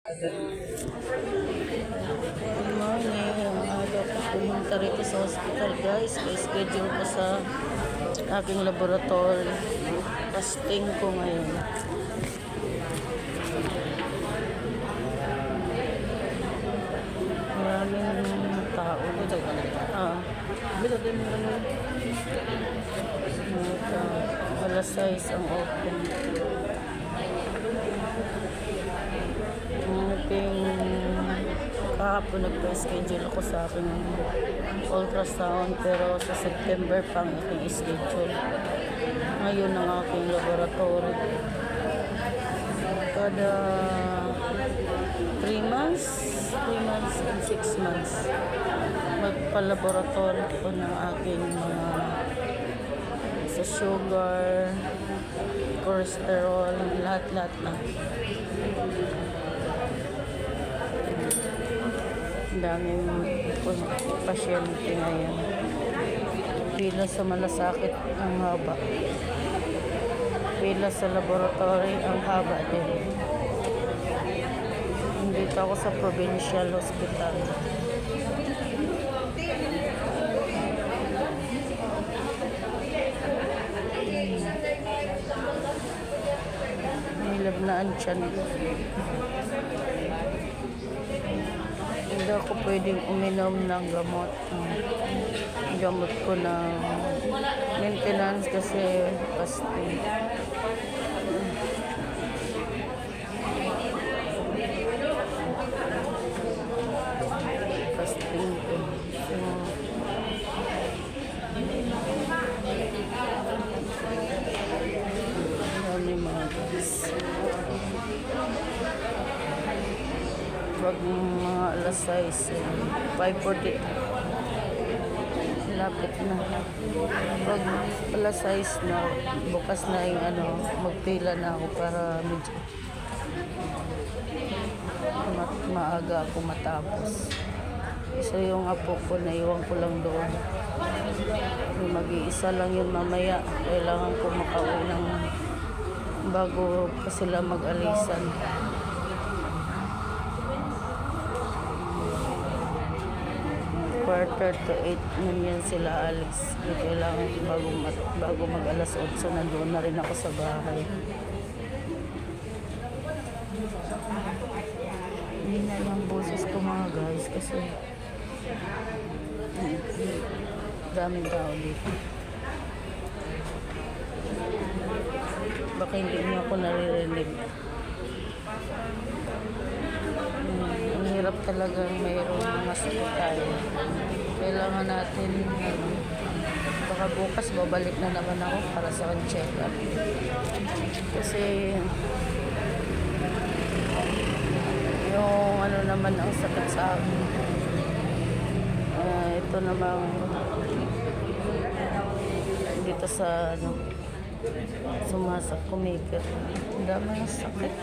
Good morning. Ang aga ko pumunta rito sa hospital, guys. May schedule ko sa aking laboratory. Testing ko ngayon. Maraming tao. Alas 6 ang open. Kahapon nagpa-schedule ako sa aking ultrasound, pero sa September pang aking schedule. Ngayon ang aking laboratory. Kada 3 months and 6 months magpa-laboratory ko ng aking mga sa sugar, cholesterol, lahat-lahat na. Ang daming pasyente ngayon. Pila sa malasakit ang haba. Pila sa laboratory ang haba din. Dito ako sa provincial hospital. May lagnaan tiyan. Hindi ako pwedeng uminom ng gamot. Gamot ko ng maintenance kasi fasting. Fasting ko. Dami mga guys. Pag mga alas 6, 5:40, lapit na. Pag alas 6 na, bukas na yung magpila na ako para medyo maaga ako matapos. So yung apo ko, naiwan ko lang doon. Mag-iisa lang yun mamaya. Kailangan ko makauwi ng bago pa sila mag-alisan. Quarter to 8 yan sila Alex. Kailangan bago mag-alas 8 nandoon na rin ako sa bahay. Hindi na yung boses ko mga guys kasi daming tao dito. Baka hindi niyo ako naririnig. Ang hirap talaga mayroong masakit tayo. Kailangan natin baka bukas babalik na naman ako para sa check-up. Kasi yung naman ang sakit sa akin. Ito namang dito sa sumasak kumikit. Ang dami ng sakit.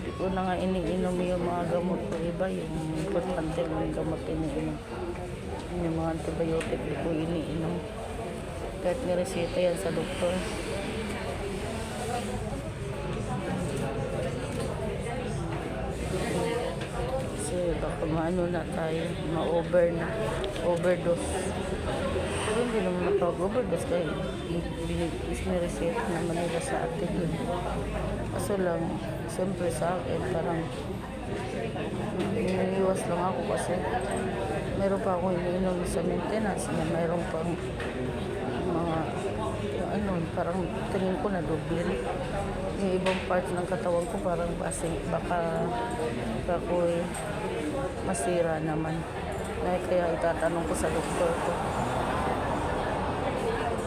Hindi ko na nga iniinom yung mga gamot ko. Iba yung importante ng gamot iniinom. Yung mga antibiotic hindi ko iniinom. Kahit niresita yan sa doktor. Kasi baka maano na tayo, overdose. Pero hindi naman napag-overdose kayo. Niresita naman nila sa atin. Kaso lang, siyempre sa akin, parang iniiwas lang ako kasi meron pa akong iniinom sa maintenance na meron pang mga parang tingin ko na doble. Yung ibang part ng katawan ko parang baka ako'y masira naman. Kaya itatanong ko sa doktor ko.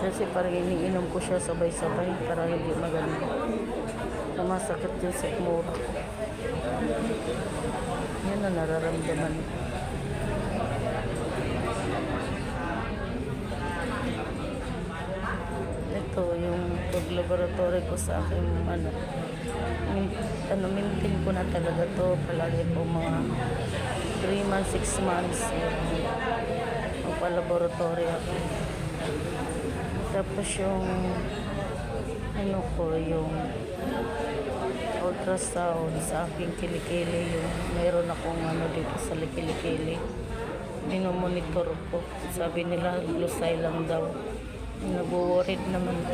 Kasi parang iniinom ko siya sabay-sabay para hindi magaling. Masakit yung sikmura ko. Yan na nararamdaman ko. Ito yung pag-laboratory ko sa aking maintain ko na talaga to palagi po mga 3 months, 6 months magpa-laboratory ako. Tapos yung yung ultrasound sa aking kilikili. Yung meron akong ano dito sa kilikili. Minomonitor ko. Sabi nila, lusay lang daw. Nag-worried naman ko.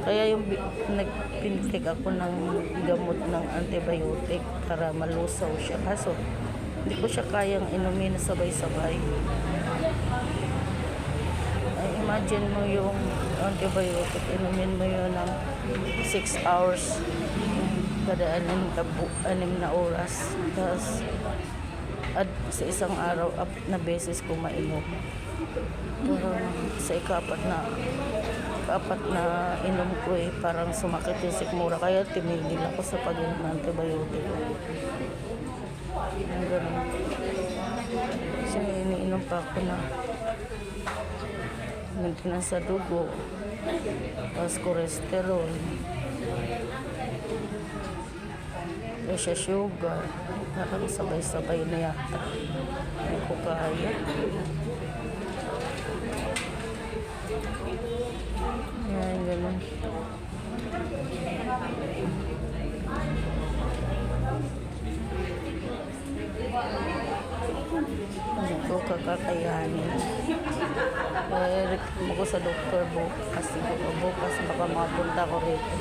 Kaya yung nagpintik ako ng gamot ng antibiotic para malusaw siya. Kaso, hindi ko siya kayang inumin na sabay-sabay. Ay, imagine mo yung antibiotic, inumin mo yun ng 6 hours. Kada 6 na oras. Tapos, sa isang araw, na beses ko mainom. Pero sa ikapat na inom ko parang sumakit yung sikmura. Kaya timigil ako sa pag-inom ng antibiotic. Yung ganun. Kasi iniinom pa ako na maintenance sa dugo, tapos cholesterol, siya sugar, parang sabay-sabay na yata. Hindi ko kaya. Yan, ganun. Hindi ko kakakayanin. Reklamo ko sa doktor bukas. Bukas baka makapunta ko rito.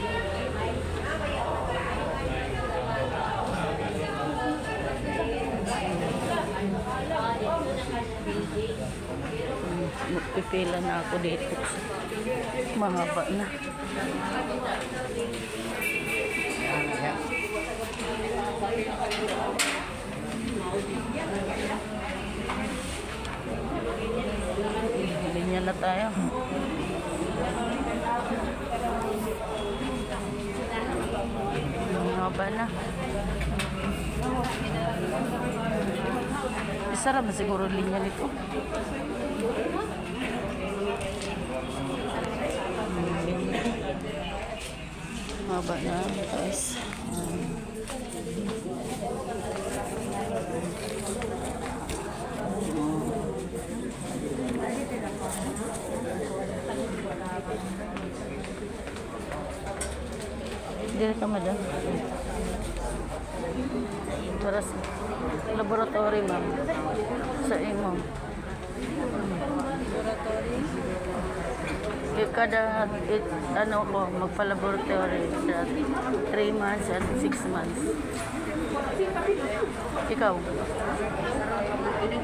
Magpipila na ako dito. Mahaba na. Linya na tayo. Mahaba na. Sarap na siguro linya nito. Mahaba na, guys. Dili ka madam. Para sa laboratory, ma'am. Sa imo. Laboratory? Kada, ano ko, magpa-laboratory sa 3 months and 6 months. Ikaw?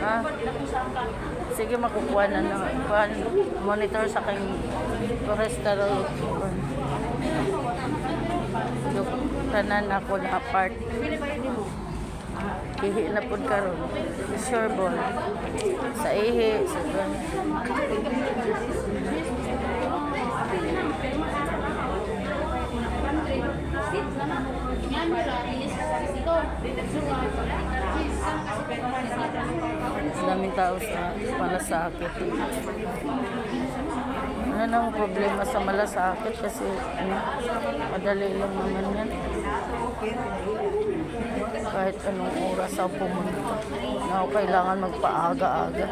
Ah? Sige, makukuha na monitor sa aking cholesterol. Tanan ako na apart. Ihi na po karon. Sure ball. Sa ihi. Sa daming tao sa malasakit. Ano nang problema sa malasakit kasi madali lang naman yan. Kahit anong oras ako pumunta. Na ako kailangan magpaaga-aga.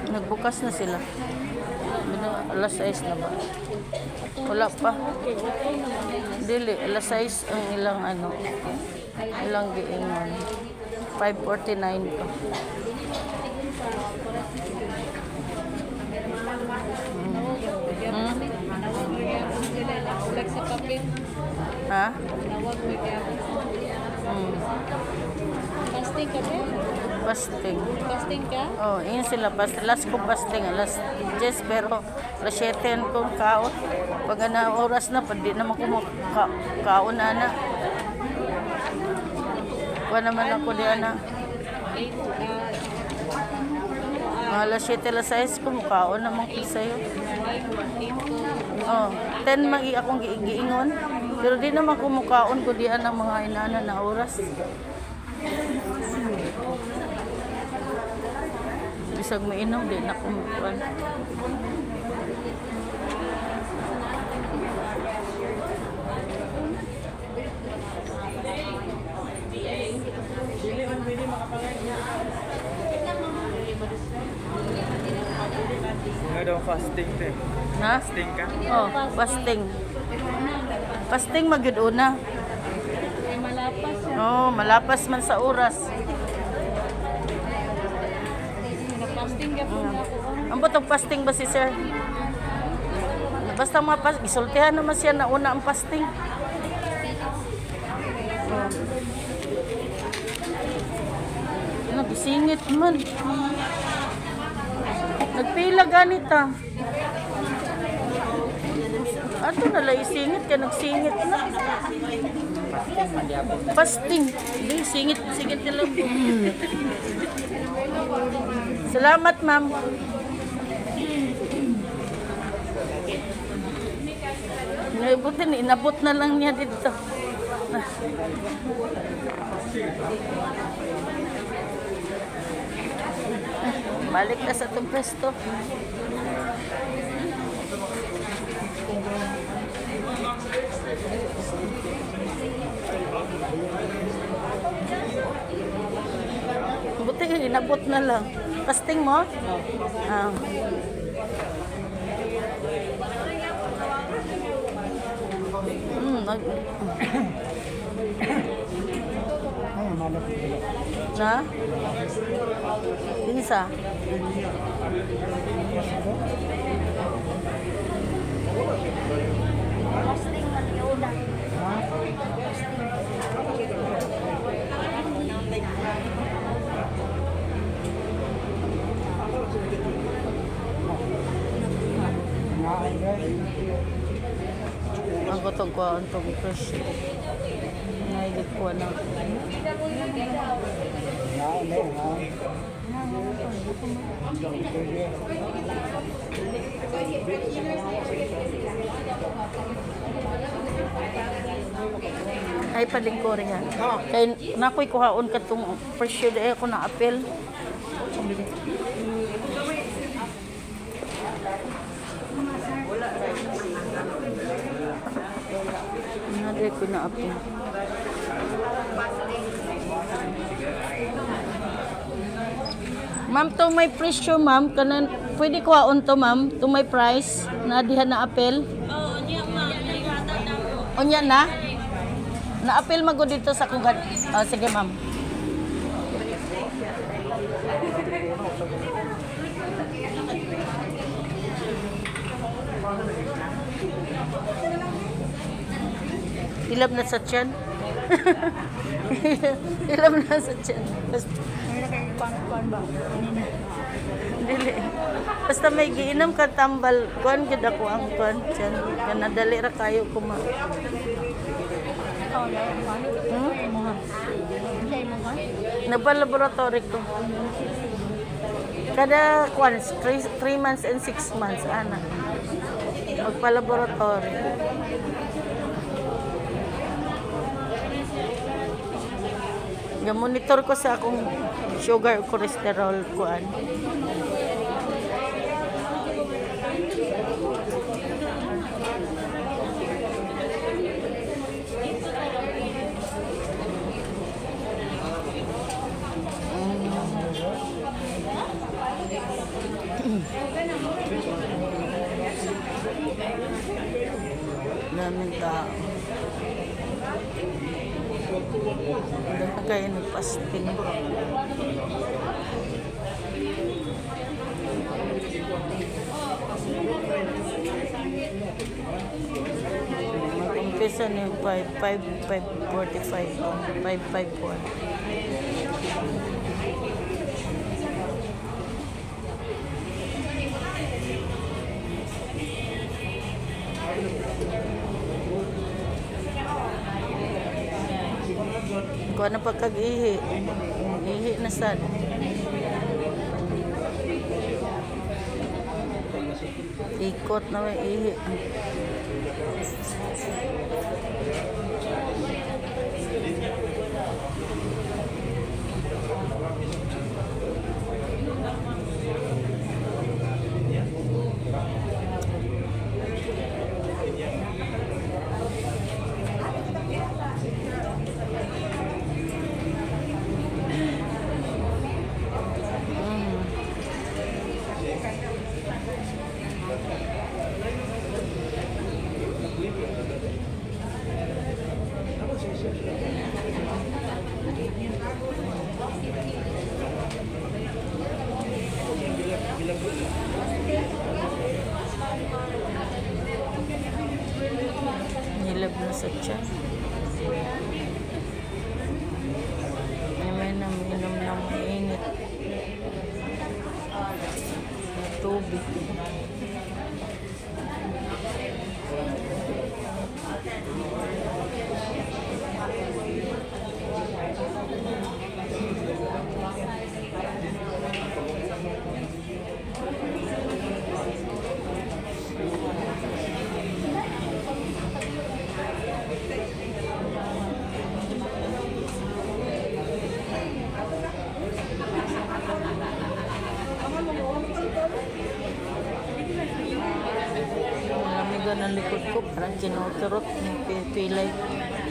Nagbukas na sila. Alas 6 na ba? Wala pa. Dili, alas 6 ang ilang ilang giingon. 5:49 pa. Ha? Fasting ka ba? Fasting. Fasting ka? Oh, yun sila. Last ko fasting. Alas 10 pero alas 7 kong kaon. Pag oras na, pag di naman ko kaon na. Kuha naman ako di ana. Alas 7, alas 6 ko kaon naman ko sa'yo. Oh, 10 magi akong giingon. Pero di naman ko mukaon ko diyan ang mga inana na oras. Bisag mainom din ako mukuan. fasting te. Ha? Fasting ka? Oh, fasting. Fasting magyud una. Malapas siya. Oh, malapas man sa oras. Fasting ka po na ako. Ang butong fasting ba si sir? Basta gisultihan naman siya na una ang fasting. Nagisingit man. Nagpila ganita. Ato na lang isingit kaya nagsingit na. Fasting. Hindi, singit nila. Salamat, ma'am. Inabot na lang niya dito. Balik na sa itong pwesto. Buti, inabot na lang. Fasting mo? Ah. Na? Pinsa? Fasting na liunan. Ang kutong ko ang itong fresh. Naigit ko na. Ay palingkor yan. Kay nakoy kuhaon ka itong presyo dahil ako na apel. Dahil ko na apel. Ma'am, to may presyo, ma'am. Kanan, pwede kuhaon to, ma'am. To may price. Na diha na apel. Oo, niya ma'am. Unya na? Na-appeal mago dito sa kugat. Oh, sige, ma'am. Ilab na sa tiyan. Ilab na sa tiyan. Dili. Basta may giinom ka tambal, kuan gid ako ang kuan tiyan. Kanadali ra kayo kuma. Nagpa-laboratory ko. Kada kuan 3 months and 6 months ana. Magpa-laboratory. Monitor ko sa akong sugar o cholesterol kuan. Daming tao. Doon kayo nagpasting. Mag-umpisa na yung 5:45. 5:54. Kuha na pagkag-ihi. Ihi na sad. Ikot na may ihi. Ruby. Lamigan ng likod ko, parang kinuturot ng pilay.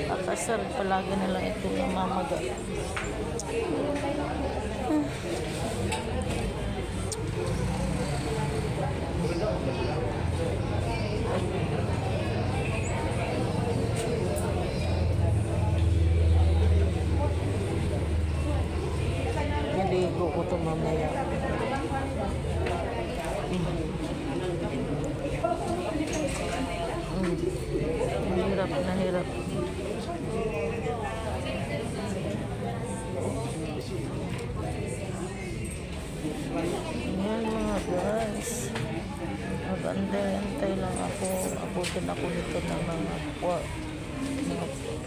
Akasar, palagi na lang ito namamaga. Naligo ko ito mamaya. Nahirap. Yan mga guys. Mag-antay lang ako. Abutin ako nito ng mga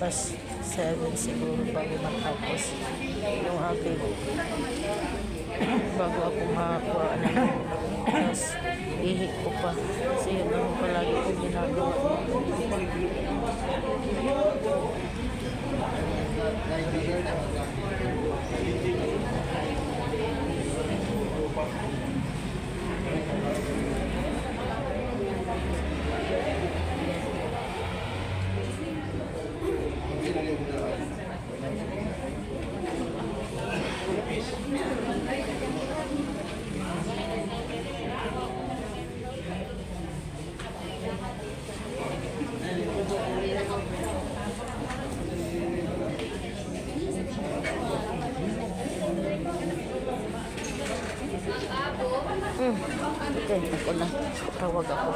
past 7 siguro bago matapos yung aking bago ako makakuha ng tapos ihik ko pa kasi yun ang palagi ko ginagawa. Okay, ako na. Tawag ako.